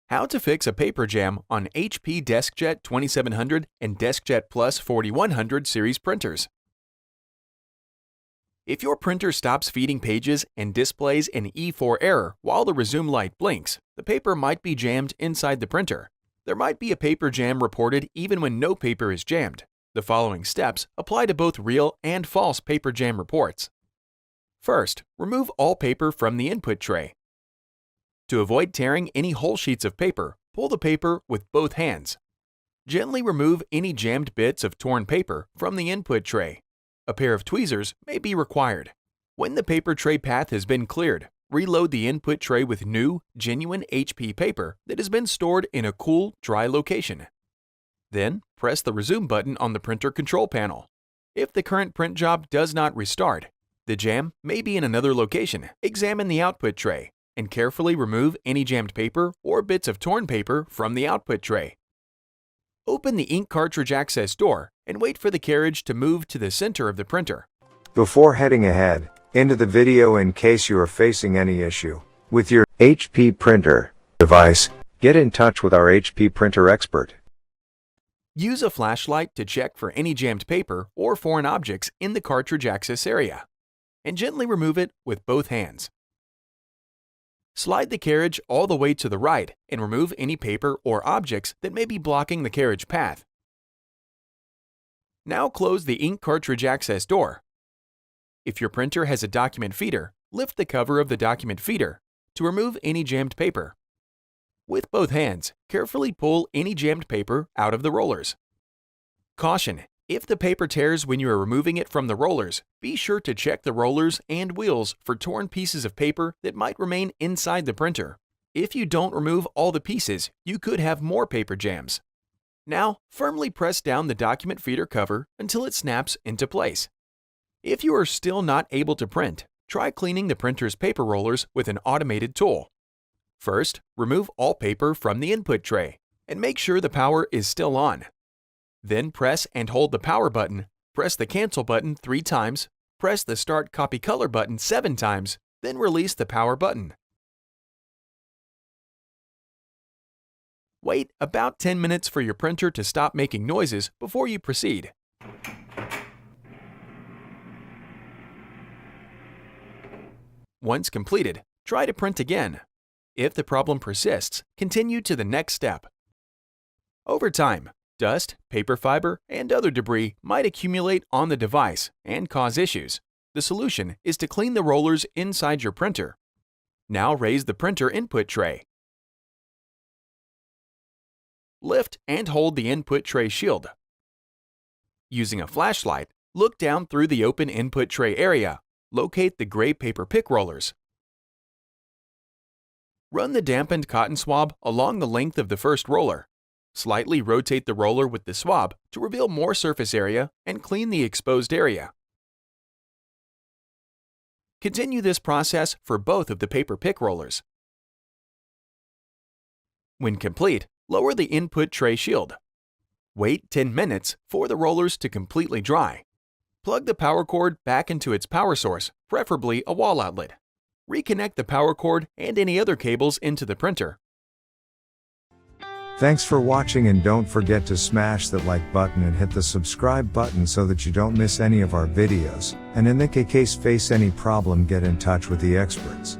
How to fix a paper jam on HP DeskJet 2700 and DeskJet Plus 4100 series printers. If your printer stops feeding pages and displays an E4 error while the resume light blinks, the paper might be jammed inside the printer. There might be a paper jam reported even when no paper is jammed. The following steps apply to both real and false paper jam reports. First, remove all paper from the input tray. To avoid tearing any whole sheets of paper, pull the paper with both hands. Gently remove any jammed bits of torn paper from the input tray. A pair of tweezers may be required. When the paper tray path has been cleared, reload the input tray with new, genuine HP paper that has been stored in a cool, dry location. Then, press the resume button on the printer control panel. If the current print job does not restart, the jam may be in another location. Examine the output tray and carefully remove any jammed paper or bits of torn paper from the output tray. Open the ink cartridge access door and wait for the carriage to move to the center of the printer. Before heading ahead into the video, in case you are facing any issue with your HP printer device, get in touch with our HP printer expert. Use a flashlight to check for any jammed paper or foreign objects in the cartridge access area, and gently remove it with both hands. Slide the carriage all the way to the right and remove any paper or objects that may be blocking the carriage path. Now close the ink cartridge access door. If your printer has a document feeder, lift the cover of the document feeder to remove any jammed paper. With both hands, carefully pull any jammed paper out of the rollers. Caution: if the paper tears when you are removing it from the rollers, be sure to check the rollers and wheels for torn pieces of paper that might remain inside the printer. If you don't remove all the pieces, you could have more paper jams. Now, firmly press down the document feeder cover until it snaps into place. If you are still not able to print, try cleaning the printer's paper rollers with an automated tool. First, remove all paper from the input tray and make sure the power is still on. Then press and hold the power button, press the cancel button 3 times, press the start copy color button 7 times, then release the power button. Wait about 10 minutes for your printer to stop making noises before you proceed. Once completed, try to print again. If the problem persists, continue to the next step. Over time, dust, paper fiber, and other debris might accumulate on the device and cause issues. The solution is to clean the rollers inside your printer. Now raise the printer input tray. Lift and hold the input tray shield. Using a flashlight, look down through the open input tray area. Locate the gray paper pick rollers. Run the dampened cotton swab along the length of the first roller. Slightly rotate the roller with the swab to reveal more surface area and clean the exposed area. Continue this process for both of the paper pick rollers. When complete, lower the input tray shield. Wait 10 minutes for the rollers to completely dry. Plug the power cord back into its power source, preferably a wall outlet. Reconnect the power cord and any other cables into the printer. Thanks for watching, and don't forget to smash that like button and hit the subscribe button so that you don't miss any of our videos. And in the case face any problem, get in touch with the experts.